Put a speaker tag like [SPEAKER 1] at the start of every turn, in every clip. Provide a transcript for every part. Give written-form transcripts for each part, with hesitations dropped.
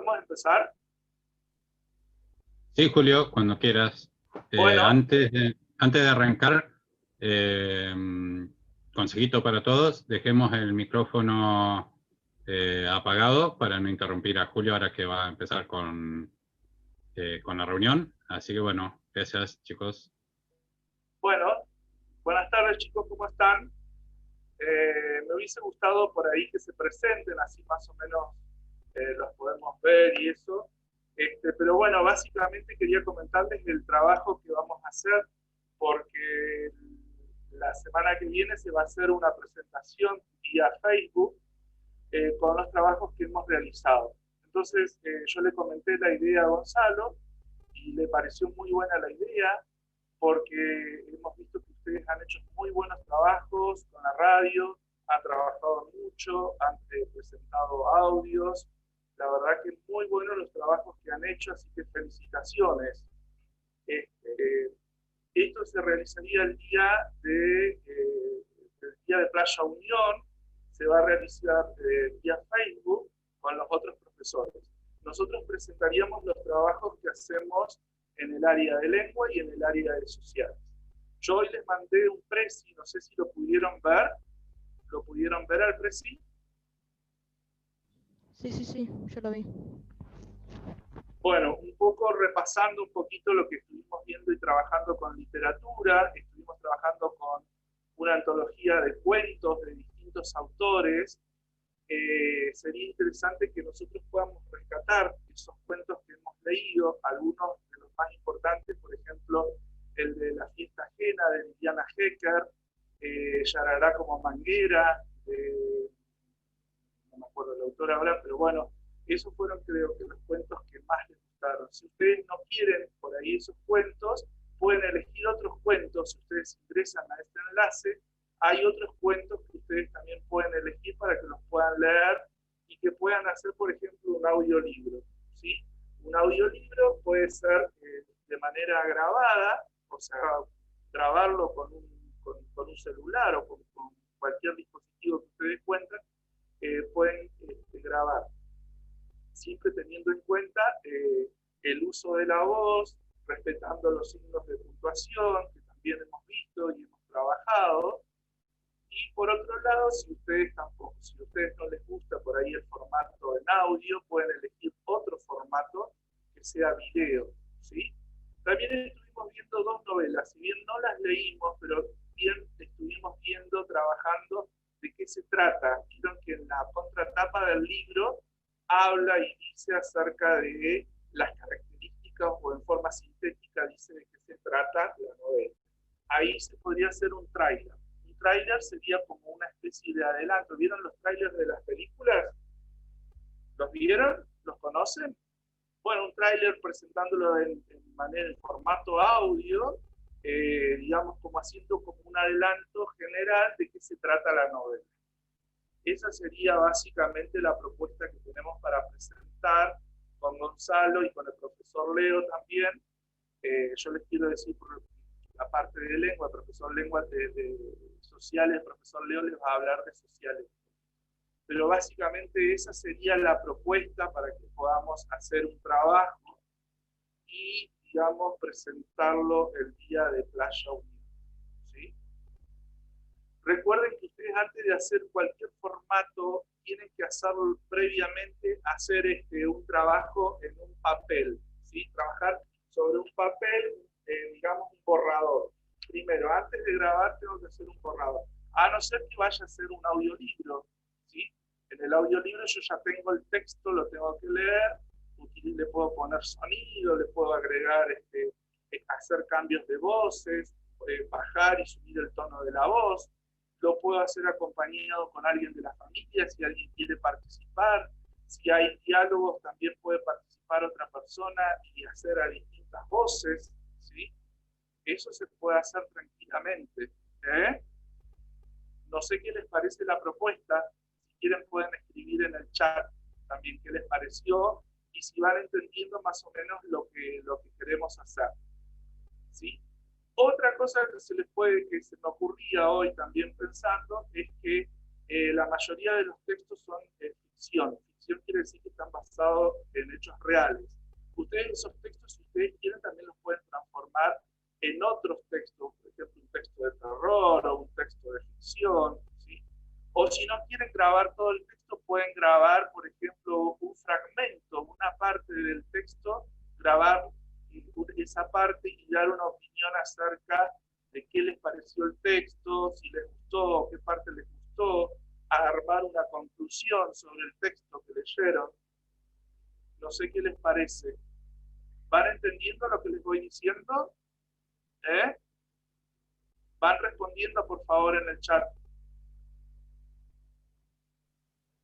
[SPEAKER 1] ¿Podemos empezar?
[SPEAKER 2] Sí, Julio, cuando quieras.
[SPEAKER 1] Bueno,
[SPEAKER 2] Antes de arrancar, consejito para todos, dejemos el micrófono apagado para no interrumpir a Julio ahora que va a empezar con la reunión. Así que bueno, gracias chicos.
[SPEAKER 1] bueno, buenas tardes chicos, ¿cómo están? Me hubiese gustado por ahí que se presenten, así más o menos los podemos ver y eso. Pero bueno, básicamente quería comentarles el trabajo que vamos a hacer, porque la semana que viene se va a hacer una presentación vía Facebook con los trabajos que hemos realizado. Entonces yo le comenté la idea a Gonzalo y le pareció muy buena la idea, porque hemos visto que ustedes han hecho muy buenos trabajos con la radio, han trabajado mucho, han presentado audios. La verdad que muy buenos los trabajos que han hecho, así que felicitaciones. Esto se realizaría el día de Playa Unión, se va a realizar vía Facebook con los otros profesores. Nosotros presentaríamos los trabajos que hacemos en el área de lengua y en el área de sociales. Yo hoy les mandé un presi, no sé si lo pudieron ver. ¿Lo pudieron ver al presi?
[SPEAKER 3] Sí, yo lo vi.
[SPEAKER 1] Bueno, un poco repasando un poquito lo que estuvimos viendo y trabajando con literatura, estuvimos trabajando con una antología de cuentos de distintos autores. Sería interesante que nosotros podamos rescatar esos cuentos que hemos leído, algunos de los más importantes, por ejemplo, el de La fiesta ajena de Liliana Hecker, Yarará como manguera, no me acuerdo el autor ahora, pero bueno, esos fueron creo que los cuentos que más les gustaron. Si ustedes no quieren por ahí esos cuentos, pueden elegir otros cuentos. Si ustedes ingresan a este enlace, hay otros cuentos que ustedes también pueden elegir para que los puedan leer y que puedan hacer, por ejemplo, un audiolibro, ¿sí? Un audiolibro puede ser de manera grabada, o sea, grabarlo con un celular o con cualquier dispositivo que ustedes cuenten, pueden grabar, siempre teniendo en cuenta el uso de la voz, respetando los signos de puntuación, que también hemos visto y hemos trabajado. Y por otro lado, si a ustedes no les gusta por ahí el formato en audio, pueden elegir otro formato que sea video, ¿sí? También estuvimos viendo dos novelas, si bien no las leímos, pero bien estuvimos viendo, trabajando de qué se trata. Vieron que en la contratapa del libro habla y dice acerca de las características, o en forma sintética dice de qué se trata la novela. Ahí se podría hacer un tráiler. Un tráiler sería como una especie de adelanto. ¿Vieron los tráilers de las películas? ¿Los vieron? ¿Los conocen? Bueno, un tráiler presentándolo en formato audio, digamos como haciendo como un adelanto general de qué se trata la novela. Esa sería básicamente la propuesta que tenemos para presentar con Gonzalo y con el profesor Leo también. Yo les quiero decir, por la parte de lengua, el profesor lengua de sociales, el profesor Leo les va a hablar de sociales. Pero básicamente esa sería la propuesta para que podamos hacer un trabajo y, digamos, presentarlo el día de Playa Unión, ¿sí? Recuerden que ustedes antes de hacer cualquier formato tienen que hacerlo previamente, hacer un trabajo en un papel, ¿sí? Trabajar sobre un papel, digamos un borrador. Primero, antes de grabar tengo que hacer un borrador, a no ser que vaya a hacer un audiolibro, ¿sí? En el audiolibro yo ya tengo el texto, lo tengo que leer, le puedo poner sonido, le puedo agregar, hacer cambios de voces, bajar y subir el tono de la voz. Lo puedo hacer acompañado con alguien de la familia, si alguien quiere participar. Si hay diálogos, también puede participar otra persona y hacer a distintas voces, ¿sí? Eso se puede hacer tranquilamente, ¿eh? No sé qué les parece la propuesta. Si quieren pueden escribir en el chat también qué les pareció y si van entendiendo más o menos lo que queremos hacer, ¿sí? Otra cosa que se me ocurría hoy también pensando es que la mayoría de los textos son ficción. Ficción quiere decir que están basados en hechos reales. Ustedes esos textos, si ustedes quieren, también los pueden transformar en otros textos, por ejemplo, un texto de terror o un texto de ficción, ¿sí? O si no quieren grabar todo el texto, pueden grabar, por ejemplo, un fragmento, una parte del texto, grabar esa parte y dar una opinión acerca de qué les pareció el texto, si les gustó, qué parte les gustó, armar una conclusión sobre el texto que leyeron. No sé qué les parece. ¿Van entendiendo lo que les voy diciendo? ¿Eh? Van respondiendo, por favor, en el chat.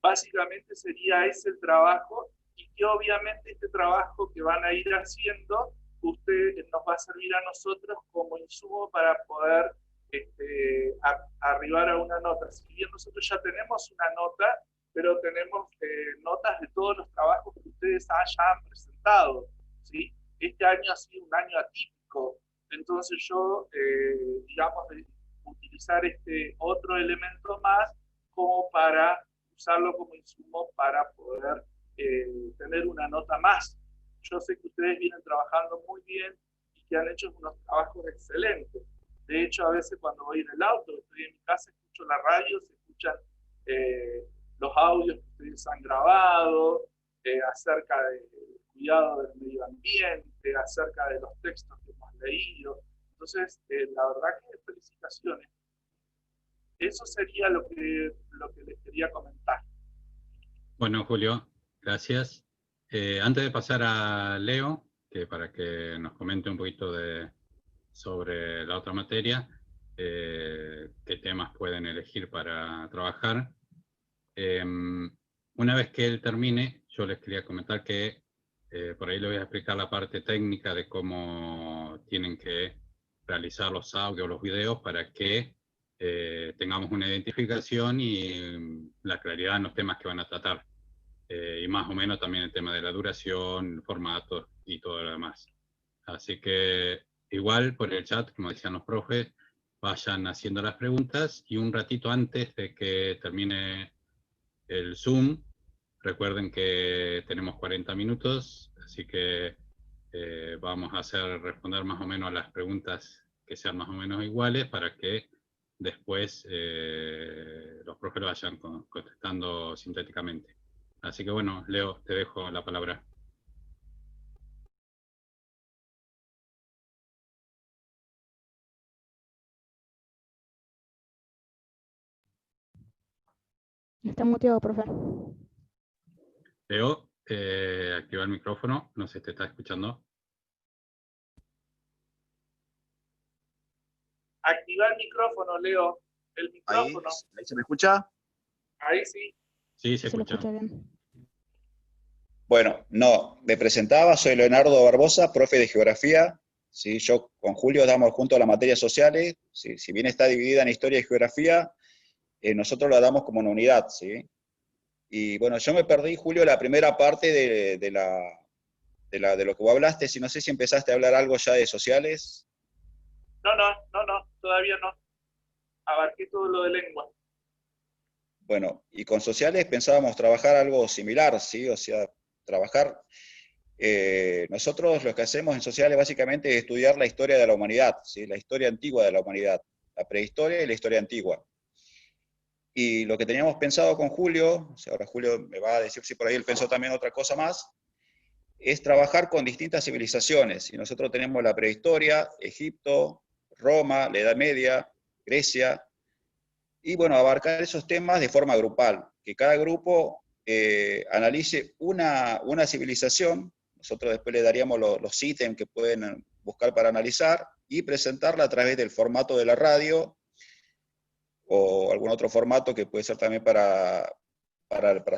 [SPEAKER 1] Básicamente sería ese el trabajo, y que obviamente este trabajo que van a ir haciendo, usted nos va a servir a nosotros como insumo para poder arribar a una nota. Si bien nosotros ya tenemos una nota, pero tenemos notas de todos los trabajos que ustedes hayan presentado, ¿sí? Este año ha sido un año atípico, entonces yo, digamos, de utilizar este otro elemento más como para usarlo como insumo para poder tener una nota más. Yo sé que ustedes vienen trabajando muy bien y que han hecho unos trabajos excelentes. De hecho, a veces cuando voy en el auto, estoy en mi casa, escucho la radio, se escuchan los audios que ustedes han grabado acerca del cuidado del medio ambiente, acerca de los textos que hemos leído. Entonces, la verdad que felicitaciones. Eso sería lo que les quería comentar.
[SPEAKER 2] Bueno, Julio, gracias. Antes de pasar a Leo, que para que nos comente un poquito sobre la otra materia, qué temas pueden elegir para trabajar. Una vez que él termine, yo les quería comentar que por ahí le voy a explicar la parte técnica de cómo tienen que realizar los audios, los videos, para que tengamos una identificación y la claridad en los temas que van a tratar. Y más o menos también el tema de la duración, formatos y todo lo demás. Así que igual por el chat, como decían los profes, vayan haciendo las preguntas y un ratito antes de que termine el Zoom, recuerden que tenemos 40 minutos, así que vamos a responder más o menos las preguntas que sean más o menos iguales para que después los profes lo vayan contestando sintéticamente. Así que bueno, Leo, te dejo la palabra.
[SPEAKER 3] Está muteado, profe.
[SPEAKER 2] Leo, activa el micrófono, no sé si te está escuchando.
[SPEAKER 1] Activa el micrófono, Leo. El micrófono.
[SPEAKER 4] ¿Ahí se me escucha?
[SPEAKER 1] Ahí sí.
[SPEAKER 2] Sí, se
[SPEAKER 3] Se lo
[SPEAKER 2] escucha.
[SPEAKER 3] escucha bien.
[SPEAKER 4] Bueno, no, me presentaba, soy Leonardo Barbosa, profe de Geografía. ¿Sí? Yo con Julio damos junto a las materias sociales. ¿Sí? Si bien está dividida en Historia y Geografía, nosotros la damos como una unidad. ¿Sí? Y bueno, yo me perdí, Julio, la primera parte de lo que vos hablaste. Si no sé si empezaste a hablar algo ya de sociales.
[SPEAKER 1] No, todavía no. Abarqué todo lo de lengua.
[SPEAKER 4] Bueno, y con sociales pensábamos trabajar algo similar, ¿sí? O sea, trabajar, nosotros lo que hacemos en sociales básicamente es estudiar la historia de la humanidad, ¿sí? La historia antigua de la humanidad, la prehistoria y la historia antigua. Y lo que teníamos pensado con Julio, o sea, ahora Julio me va a decir si por ahí él pensó también otra cosa más, es trabajar con distintas civilizaciones. Y nosotros tenemos la prehistoria, Egipto, Roma, la Edad Media, Grecia, y bueno, abarcar esos temas de forma grupal, que cada grupo analice una civilización. Nosotros después le daríamos los ítems que pueden buscar para analizar y presentarla a través del formato de la radio o algún otro formato que puede ser también para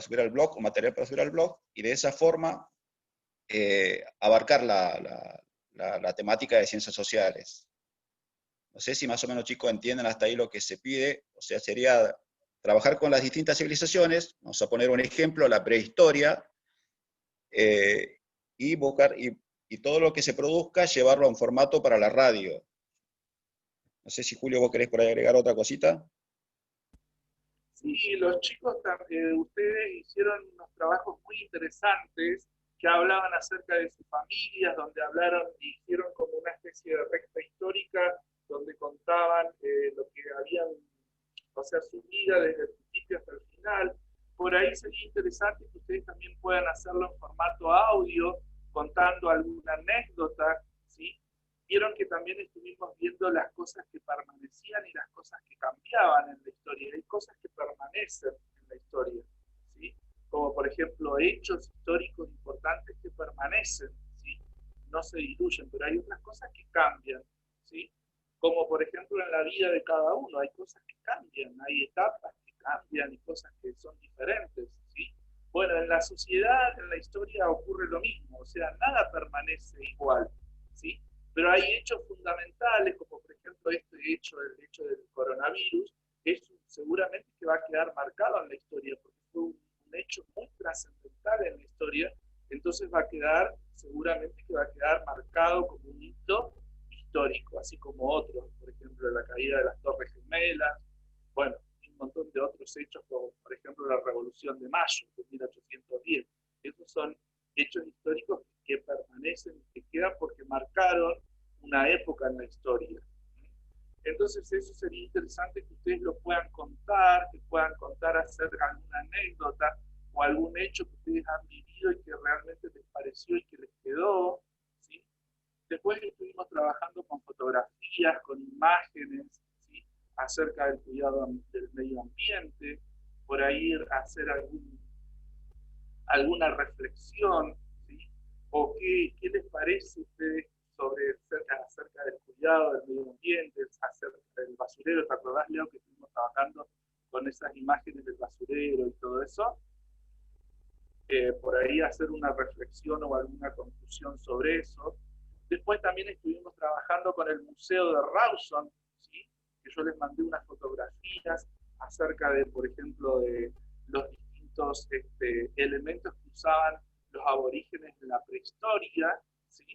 [SPEAKER 4] subir al blog o material para subir al blog, y de esa forma abarcar la temática de ciencias sociales. No sé si más o menos, chicos, entienden hasta ahí lo que se pide. O sea, sería trabajar con las distintas civilizaciones. Vamos a poner un ejemplo, la prehistoria, y buscar, y todo lo que se produzca, llevarlo a un formato para la radio. No sé si, Julio, vos querés por ahí agregar otra cosita.
[SPEAKER 1] Sí, los chicos, ustedes hicieron unos trabajos muy interesantes. que hablaban acerca de sus familias, donde hablaron y hicieron como una especie de recta histórica, donde contaban lo que habían, o sea, su vida desde el principio hasta el final. Por ahí sería interesante que ustedes también puedan hacerlo en formato audio, contando alguna anécdota, ¿sí? Vieron que también estuvimos viendo las cosas que permanecían y las cosas que cambiaban en la historia. Hay cosas que permanecen en la historia, ¿sí? Como por ejemplo hechos históricos importantes que permanecen, ¿sí? No se diluyen, pero hay otras cosas que cambian, ¿sí? Como por ejemplo en la vida de cada uno, hay cosas que cambian, hay etapas que cambian y cosas que son diferentes, ¿sí? Bueno, en la sociedad, en la historia ocurre lo mismo, o sea, nada permanece igual, ¿sí? Pero hay hechos fundamentales, como por ejemplo este hecho, el hecho del coronavirus, es seguramente que va a quedar marcado en la historia, porque fue un hecho muy trascendental en la historia, entonces va a quedar, seguramente que va a quedar marcado como un hito histórico, así como otros, por ejemplo, la caída de las Torres Gemelas, bueno, y un montón de otros hechos, como por ejemplo la Revolución de Mayo de 1810. Esos son hechos históricos que permanecen, que quedan porque marcaron una época en la historia. Entonces eso sería interesante que ustedes lo puedan contar, que puedan contar, hacer alguna anécdota o algún hecho que ustedes han vivido y que realmente les pareció y que les quedó, ¿sí? Después estuvimos trabajando con fotografías, con imágenes, ¿sí? Acerca del cuidado del medio ambiente, por ahí hacer alguna reflexión, ¿sí? O qué les parece a ustedes sobre acerca del cuidado del medio ambiente, acerca del basurero. ¿Te acordás, Leo, que estuvimos trabajando con esas imágenes del basurero y todo eso? Por ahí hacer una reflexión o alguna conclusión sobre eso. Después también estuvimos trabajando con el Museo de Rawson, ¿sí? Que yo les mandé unas fotografías acerca de, por ejemplo, de los distintos elementos que usaban los aborígenes en la prehistoria, ¿sí?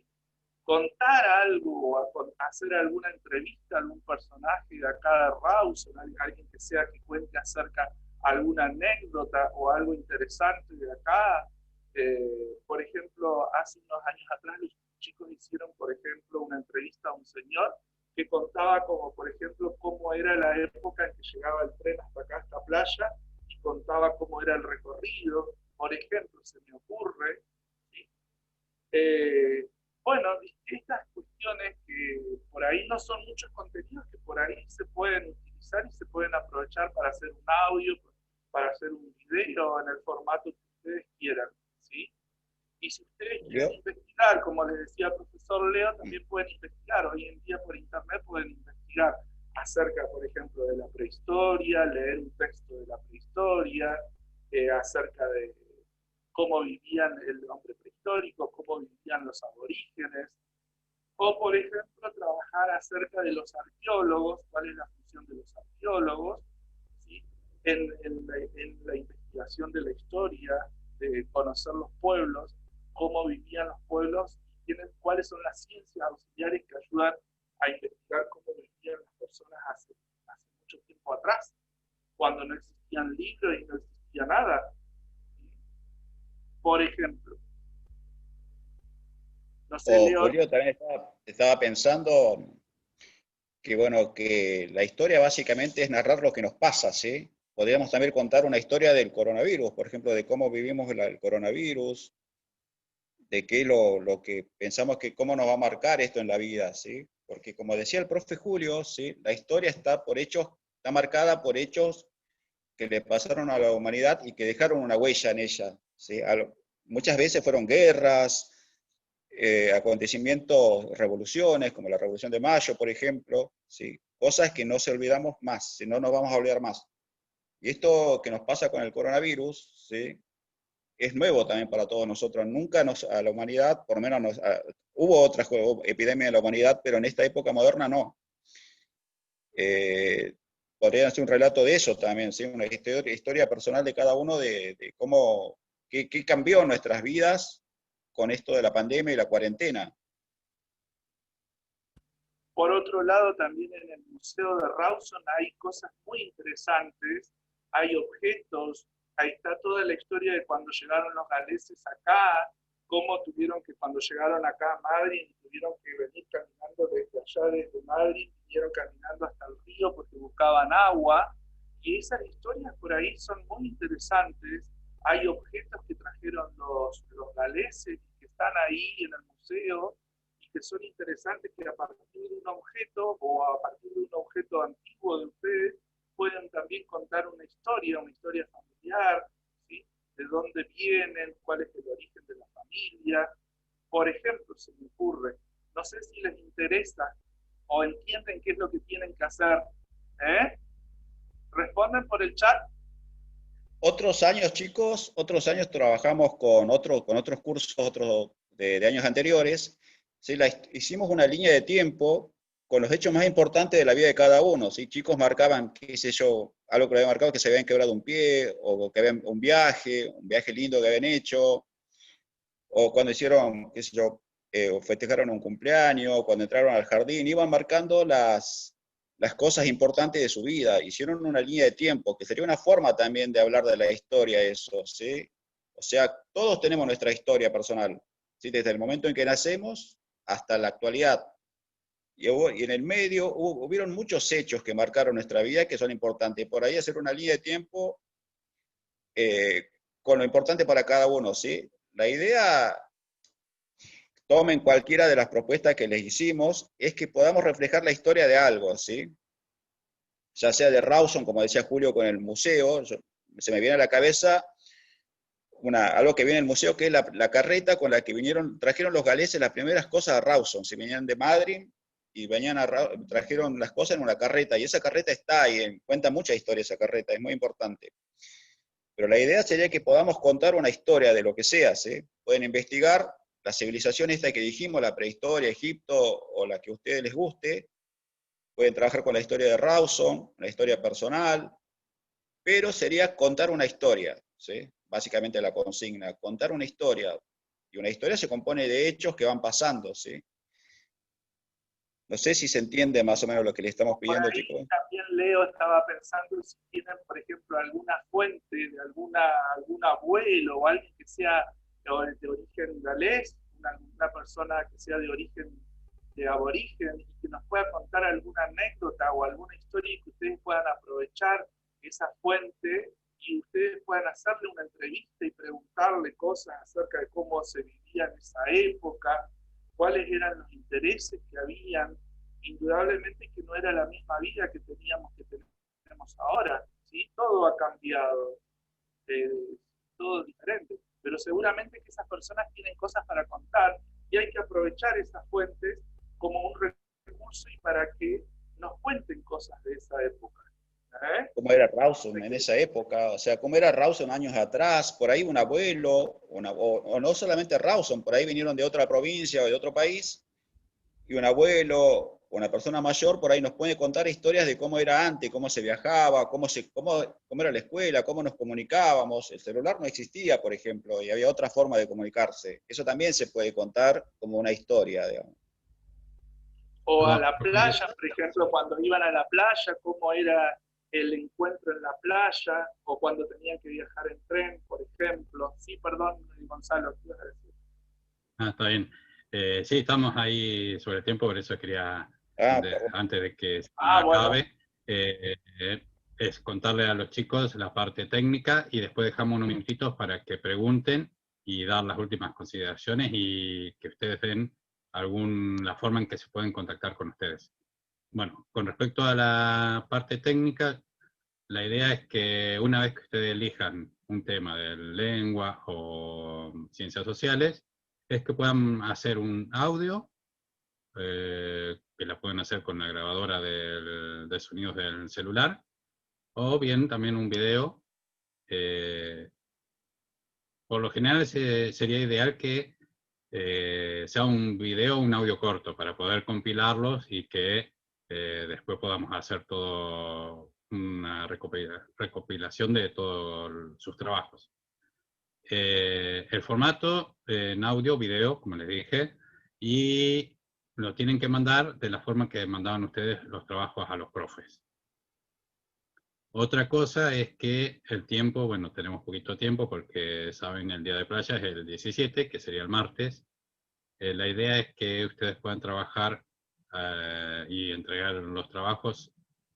[SPEAKER 1] Contar algo o hacer alguna entrevista a algún personaje de acá de Rawson, alguien que sea que cuente acerca alguna anécdota o algo interesante de acá. Por ejemplo, hace unos años atrás los chicos hicieron, por ejemplo, una entrevista a un señor que contaba como, por ejemplo, cómo era la época en que llegaba el tren hasta acá, a esta playa, y contaba cómo era el recorrido, por ejemplo, se me ocurre, ¿sí? Bueno, estas cuestiones que por ahí no son muchos contenidos que por ahí se pueden utilizar y se pueden aprovechar para hacer un audio, para hacer un video en el formato que ustedes quieran, ¿sí? Y si ustedes quieren investigar, como les decía el profesor Leo, también pueden investigar. Hoy en día por internet pueden investigar acerca, por ejemplo, de la prehistoria, leer un texto de la prehistoria, acerca de cómo vivían el hombre prehistórico, cómo vivían los aborígenes, o por ejemplo trabajar acerca de los arqueólogos, cuál es la función de los arqueólogos, ¿sí? en la investigación de la historia, de conocer los pueblos, cómo vivían los pueblos, y cuáles son las ciencias auxiliares que ayudan a investigar cómo vivían las personas hace mucho tiempo atrás, cuando no existían libros y no existía nada. Por ejemplo. No sé, Leo.
[SPEAKER 4] Julio, también estaba pensando que, bueno, que la historia básicamente es narrar lo que nos pasa, ¿sí? Podríamos también contar una historia del coronavirus, por ejemplo, de cómo vivimos el coronavirus, de qué lo que pensamos que cómo nos va a marcar esto en la vida, ¿sí? Porque como decía el profe Julio, ¿sí? La historia está marcada por hechos que le pasaron a la humanidad y que dejaron una huella en ella, ¿sí? Muchas veces fueron guerras, acontecimientos, revoluciones, como la Revolución de Mayo, por ejemplo, ¿sí? Cosas que no se olvidamos más, si no nos vamos a olvidar más. Y esto que nos pasa con el coronavirus, ¿sí? Es nuevo también para todos nosotros. Nunca a la humanidad, por lo menos hubo otras epidemias en la humanidad, pero en esta época moderna no. Podría hacer un relato de eso también, ¿sí? Una historia personal de cada uno de cómo, qué cambió en nuestras vidas con esto de la pandemia y la cuarentena.
[SPEAKER 1] Por otro lado, también en el Museo de Rawson hay cosas muy interesantes, hay objetos, ahí está toda la historia de cuando llegaron los galeses acá, cómo tuvieron que, cuando llegaron acá a Madrid, tuvieron que venir caminando desde allá, desde Madrid, vinieron caminando hasta el río porque buscaban agua, y esas historias por ahí son muy interesantes. Hay objetos que trajeron los galeses que están ahí en el museo y que son interesantes, que a partir de un objeto o a partir de un objeto antiguo de ustedes pueden también contar una historia familiar, ¿sí? De dónde vienen, cuál es el origen de la familia. Por ejemplo, se me ocurre, no sé si les interesa o entienden qué es lo que tienen que hacer. ¿Eh? ¿Responden por el chat?
[SPEAKER 4] Otros años, chicos, otros años trabajamos con otros cursos de años anteriores. ¿Sí? Hicimos una línea de tiempo con los hechos más importantes de la vida de cada uno. ¿Sí? Chicos marcaban, qué sé yo, algo que le había marcado, que se habían quebrado un pie, o que habían un viaje lindo que habían hecho, o cuando hicieron, qué sé yo, o festejaron un cumpleaños, cuando entraron al jardín, iban marcando las cosas importantes de su vida. Hicieron una línea de tiempo, que sería una forma también de hablar de la historia, eso, ¿sí? O sea, todos tenemos nuestra historia personal, ¿sí? Desde el momento en que nacemos hasta la actualidad. Y en el medio hubieron muchos hechos que marcaron nuestra vida que son importantes. Por ahí hacer una línea de tiempo con lo importante para cada uno, ¿sí? La idea, tomen cualquiera de las propuestas que les hicimos, es que podamos reflejar la historia de algo, ¿sí? Ya sea de Rawson, como decía Julio, con el museo, se me viene a la cabeza algo que viene en el museo, que es la carreta con la que trajeron los galeses las primeras cosas a Rawson. Si venían de Madrid y trajeron las cosas en una carreta, y esa carreta está ahí, cuenta mucha historia esa carreta, es muy importante. Pero la idea sería que podamos contar una historia de lo que sea, ¿sí? Pueden investigar la civilización esta que dijimos, la prehistoria, Egipto, o la que a ustedes les guste. Pueden trabajar con la historia de Rawson, una historia personal, pero sería contar una historia, ¿sí? Básicamente la consigna, contar una historia. Y una historia se compone de hechos que van pasando, ¿sí? No sé si se entiende más o menos lo que le estamos pidiendo, chicos.
[SPEAKER 1] También Leo estaba pensando si tienen, por ejemplo, alguna fuente de algún abuelo o alguien que sea de origen galés, una persona que sea de origen de aborigen, y que nos pueda contar alguna anécdota o alguna historia que ustedes puedan aprovechar esa fuente y ustedes puedan hacerle una entrevista y preguntarle cosas acerca de cómo se vivía en esa época, cuáles eran los intereses que habían. Indudablemente que no era la misma vida que tenemos ahora, ¿sí? Todo ha cambiado, eh, todo diferente, pero seguramente que esas personas tienen cosas para contar y hay que aprovechar esas fuentes como un recurso y para que nos cuenten cosas de esa época. ¿Eh?
[SPEAKER 4] ¿Cómo era Rawson en esa época? O sea, ¿cómo era Rawson años atrás? Por ahí un abuelo, o no solamente Rawson, por ahí vinieron de otra provincia o de otro país, y un abuelo, una persona mayor, por ahí nos puede contar historias de cómo era antes, cómo se viajaba, cómo era la escuela, cómo nos comunicábamos. El celular no existía, por ejemplo, y había otra forma de comunicarse. Eso también se puede contar como una historia, digamos.
[SPEAKER 1] O a la playa, por ejemplo, cuando iban a la playa, cómo era el encuentro en la playa, o cuando tenían que viajar en tren, por ejemplo. Sí, perdón, Gonzalo, ¿qué ibas a decir?
[SPEAKER 2] Está bien. Sí, estamos ahí sobre el tiempo, por eso quería, antes de que se acabe, es contarle a los chicos la parte técnica y después dejamos unos minutitos para que pregunten y dar las últimas consideraciones y que ustedes den la forma en que se pueden contactar con ustedes. Bueno, con respecto a la parte técnica, la idea es que una vez que ustedes elijan un tema de lengua o ciencias sociales, es que puedan hacer un audio, que la pueden hacer con la grabadora de sonidos del celular, o bien también un video. Por lo general sería ideal que sea un video o un audio corto para poder compilarlos y que después podamos hacer todo una recopilación de todos sus trabajos. El formato en audio, video, como les dije, y lo tienen que mandar de la forma que mandaban ustedes los trabajos a los profes. Otra cosa es que el tiempo, bueno, tenemos poquito tiempo porque saben el día de playa es el 17, que sería el martes. La idea es que ustedes puedan trabajar y entregar los trabajos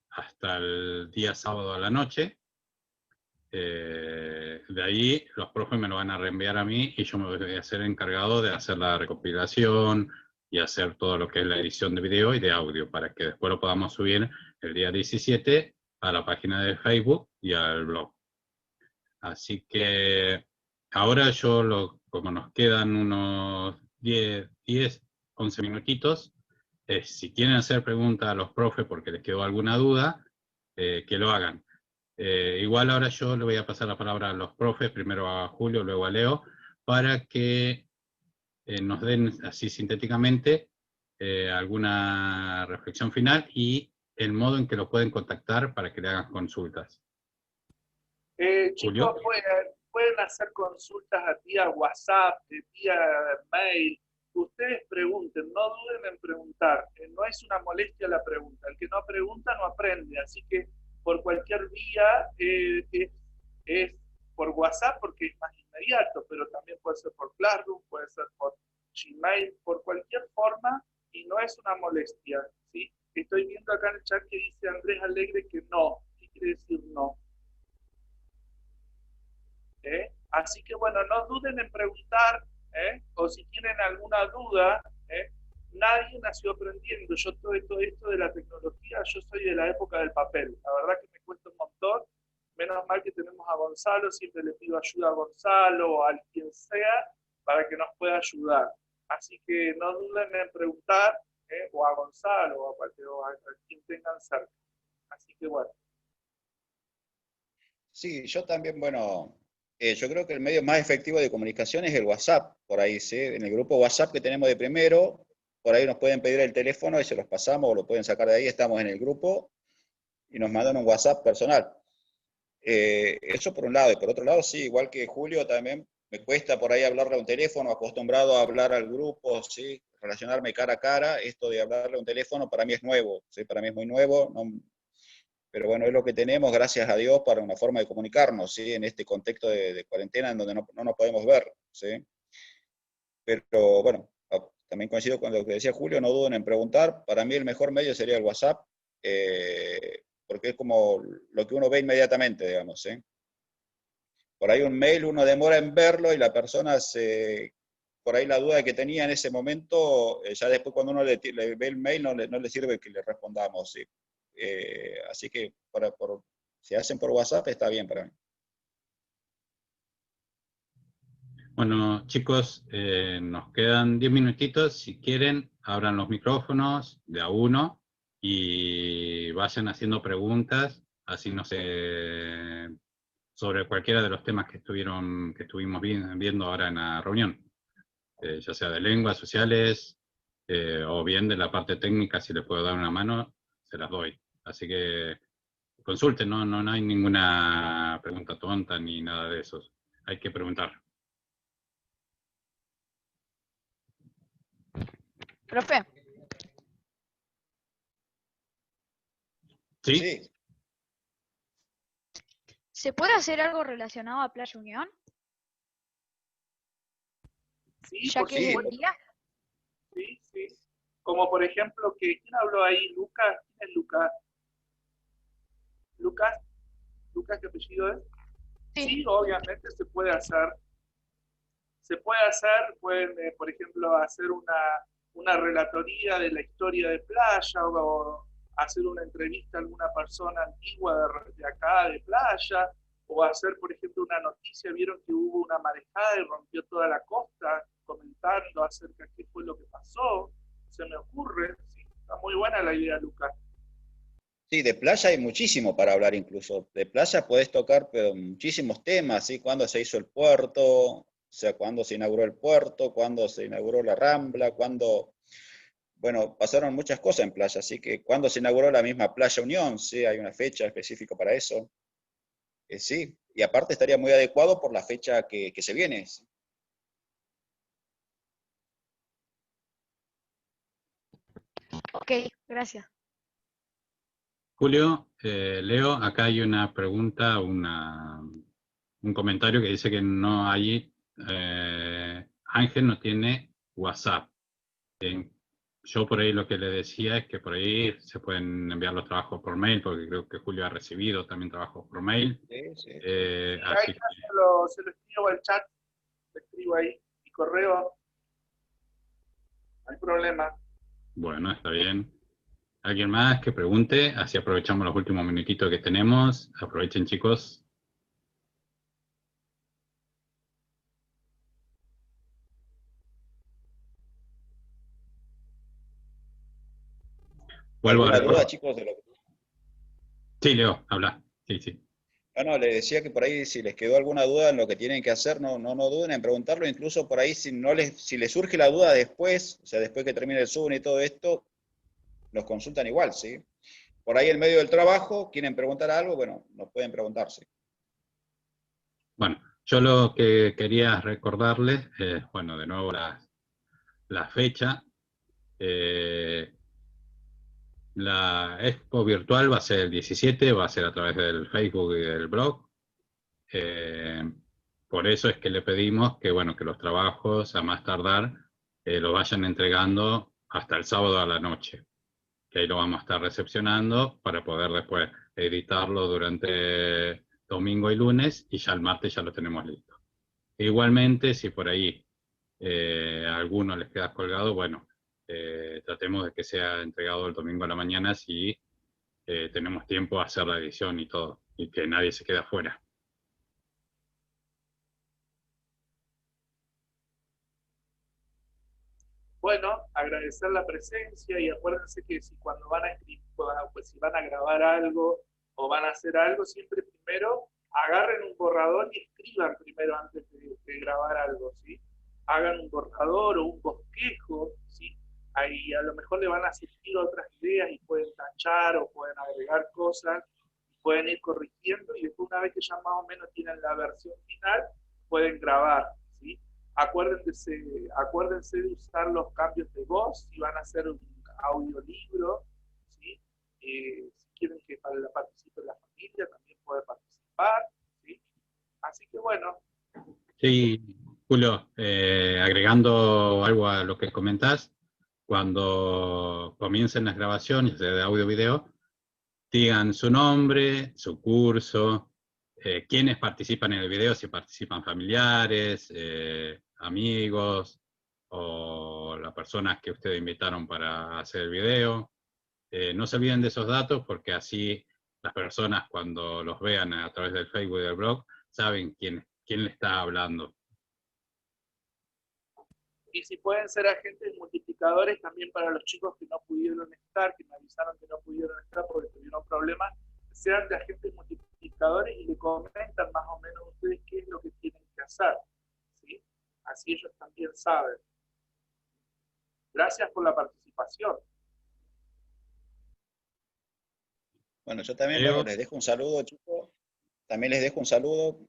[SPEAKER 2] hasta el día sábado a la noche. De ahí los profes me lo van a reenviar a mí y yo me voy a ser encargado de hacer la recopilación y hacer todo lo que es la edición de video y de audio para que después lo podamos subir el día 17 a la página de Facebook y al blog. Así que ahora como nos quedan unos 10, 11 minutitos, si quieren hacer preguntas a los profes porque les quedó alguna duda, que lo hagan. Igual ahora yo le voy a pasar la palabra a los profes, primero a Julio, luego a Leo, para que nos den así sintéticamente alguna reflexión final y el modo en que lo pueden contactar para que le hagan consultas.
[SPEAKER 1] Chicos,
[SPEAKER 2] Julio.
[SPEAKER 1] pueden hacer consultas vía WhatsApp, vía mail. Ustedes pregunten, no duden en preguntar. No es una molestia la pregunta. El que no pregunta no aprende. Así que por cualquier vía es por WhatsApp porque es más inmediato, pero también puede ser por Classroom, puede ser por Gmail, por cualquier forma y no es una molestia. ¿Sí? Estoy viendo acá en el chat que dice Andrés Alegre que no. ¿Qué quiere decir no? Así que bueno, no duden en preguntar, o si tienen alguna duda, nadie nació aprendiendo. Yo todo esto de la tecnología, yo soy de la época del papel. La verdad que me cuesta un montón. Menos mal que tenemos a Gonzalo, siempre le pido ayuda a Gonzalo o a quien sea para que nos pueda ayudar. Así que no duden en preguntar, o a Gonzalo o a quien tengan cerca. Así que bueno.
[SPEAKER 4] Sí, yo también, bueno, yo creo que el medio más efectivo de comunicación es el WhatsApp, por ahí, ¿sí? En el grupo WhatsApp que tenemos de primero, por ahí nos pueden pedir el teléfono y se los pasamos o lo pueden sacar de ahí, estamos en el grupo y nos mandan un WhatsApp personal. Eso por un lado, y por otro lado, sí, igual que Julio, también me cuesta por ahí hablarle a un teléfono, acostumbrado a hablar al grupo, ¿sí? Relacionarme cara a cara, esto de hablarle a un teléfono para mí es nuevo, ¿sí? Para mí es muy nuevo, no, pero bueno, es lo que tenemos, gracias a Dios, para una forma de comunicarnos, ¿sí? En este contexto de cuarentena en donde no nos podemos ver, ¿sí? Pero bueno, también coincido con lo que decía Julio, no duden en preguntar. Para mí el mejor medio sería el WhatsApp, porque es como lo que uno ve inmediatamente, digamos, ¿sí? Por ahí un mail uno demora en verlo y la persona por ahí la duda que tenía en ese momento, ya después cuando uno le ve el mail no le sirve que le respondamos, ¿sí? Así que si hacen por WhatsApp está bien para mí.
[SPEAKER 2] Bueno, chicos, nos quedan 10 minutitos. Si quieren, abran los micrófonos de a uno y vayan haciendo preguntas, así no sé, sobre cualquiera de los temas que estuvimos viendo ahora en la reunión, ya sea de lenguas sociales o bien de la parte técnica, si les puedo dar una mano, se las doy. Así que consulten, no hay ninguna pregunta tonta ni nada de eso. Hay que preguntar.
[SPEAKER 3] Profe,
[SPEAKER 2] ¿Sí?
[SPEAKER 4] Sí,
[SPEAKER 3] ¿se puede hacer algo relacionado a Playa Unión?
[SPEAKER 1] Sí,
[SPEAKER 3] Ya
[SPEAKER 1] por
[SPEAKER 3] que es
[SPEAKER 4] sí,
[SPEAKER 3] buen
[SPEAKER 1] supuesto.
[SPEAKER 3] día.
[SPEAKER 1] Sí, sí. Como por ejemplo, ¿quién habló ahí? Lucas. ¿Quién es Lucas? Lucas. ¿Lucas qué apellido es?
[SPEAKER 3] Sí.
[SPEAKER 1] Sí, obviamente se puede hacer. Se puede hacer, pueden, por ejemplo, hacer una relatoría de la historia de playa o hacer una entrevista a alguna persona antigua de acá de playa o hacer, por ejemplo, una noticia. Vieron que hubo una marejada y rompió toda la costa comentando acerca de qué fue lo que pasó. Se me ocurre, sí, está muy buena la idea, Lucas.
[SPEAKER 4] sí, de playa hay muchísimo para hablar incluso. De playa podés tocar pero, muchísimos temas, ¿sí? Cuándo se hizo el puerto, o sea, cuándo se inauguró el puerto, cuándo se inauguró la Rambla, cuándo... Bueno, pasaron muchas cosas en playa, así que cuándo se inauguró la misma Playa Unión, sí, hay una fecha específica para eso. Sí, y aparte estaría muy adecuado por la fecha que se viene. ¿Sí?
[SPEAKER 3] Ok, gracias.
[SPEAKER 2] Julio, Leo, acá hay una pregunta, un comentario que dice que no hay, Ángel no tiene WhatsApp. Yo por ahí lo que le decía es que por ahí se pueden enviar los trabajos por mail, porque creo que Julio ha recibido también trabajos por mail.
[SPEAKER 4] Sí, sí.
[SPEAKER 2] Así que,
[SPEAKER 1] se lo escribo al chat, le escribo ahí, mi correo, no hay problema.
[SPEAKER 2] bueno, está bien. ¿Alguien más que pregunte? Así aprovechamos los últimos minutitos que tenemos. Aprovechen, chicos. Vuelvo a
[SPEAKER 4] ¿Alguna duda,
[SPEAKER 2] recordar.
[SPEAKER 4] chicos?
[SPEAKER 2] Sí, Leo, habla. Sí, sí.
[SPEAKER 4] No, le decía que por ahí si les quedó alguna duda en lo que tienen que hacer, no duden en preguntarlo, incluso por ahí si les surge la duda después, o sea, después que termine el Zoom y todo esto, nos consultan igual, ¿sí? Por ahí en medio del trabajo, quieren preguntar algo, bueno, nos pueden preguntar, sí.
[SPEAKER 2] Bueno, yo lo que quería recordarles es, bueno, de nuevo la fecha. La expo virtual va a ser el 17, va a ser a través del Facebook y del blog. Por eso es que le pedimos que, bueno, que los trabajos a más tardar lo vayan entregando hasta el sábado a la noche, que ahí lo vamos a estar recepcionando para poder después editarlo durante domingo y lunes, y ya el martes ya lo tenemos listo. Igualmente, si por ahí a alguno les queda colgado, bueno, tratemos de que sea entregado el domingo a la mañana si tenemos tiempo a hacer la edición y todo, y que nadie se quede afuera.
[SPEAKER 1] Bueno, agradecer la presencia y acuérdense que si cuando van a escribir, pues si van a grabar algo o van a hacer algo, siempre primero agarren un borrador y escriban primero antes de grabar algo, ¿sí? Hagan un borrador o un bosquejo, ¿sí? Ahí a lo mejor le van a surgir otras ideas y pueden tachar o pueden agregar cosas, pueden ir corrigiendo y después una vez que ya más o menos tienen la versión final, pueden grabar, ¿sí? Acuérdense de usar los cambios de voz si van a hacer un audiolibro, ¿sí? Si quieren que participe la familia, también puede participar, ¿sí? Así que bueno.
[SPEAKER 2] Sí, Julio, agregando algo a lo que comentás, cuando comiencen las grabaciones de audio-video, digan su nombre, su curso, quiénes participan en el video, si participan familiares, amigos, o las personas que ustedes invitaron para hacer el video. No se olviden de esos datos porque así las personas cuando los vean a través del Facebook y del blog saben quién le está hablando.
[SPEAKER 1] Y si pueden ser agentes multiplicadores también para los chicos que no pudieron estar, que me avisaron que no pudieron estar porque tuvieron problemas, sean de agentes multiplicadores y le comentan más o menos ustedes qué es lo que tienen que hacer, ¿sí? Así ellos también saben. Gracias por la participación.
[SPEAKER 4] Bueno, yo también, bueno, les dejo un saludo, chicos. También les dejo un saludo.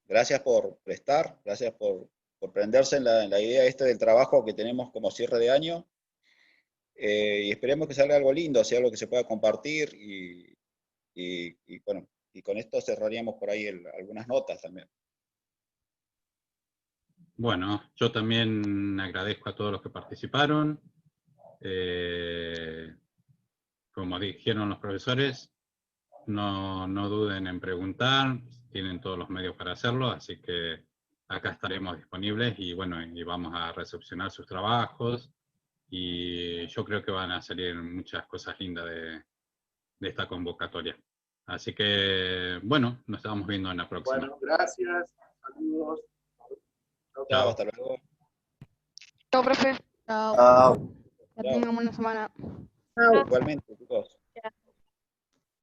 [SPEAKER 4] Gracias por prestar, gracias por prenderse en la idea esta del trabajo que tenemos como cierre de año. Y esperemos que salga algo lindo, sea algo que se pueda compartir. Bueno, y con esto cerraríamos por ahí algunas notas también.
[SPEAKER 2] Bueno, yo también agradezco a todos los que participaron. Como dijeron los profesores, no duden en preguntar, tienen todos los medios para hacerlo, así que acá estaremos disponibles y bueno, y vamos a recepcionar sus trabajos y yo creo que van a salir muchas cosas lindas de esta convocatoria. Así que, bueno, nos estamos viendo en la próxima.
[SPEAKER 1] Bueno, gracias, saludos.
[SPEAKER 4] Chao, hasta luego.
[SPEAKER 3] Chao, profe.
[SPEAKER 5] Chao.
[SPEAKER 3] Que tengan buena semana.
[SPEAKER 4] Igualmente, chicos.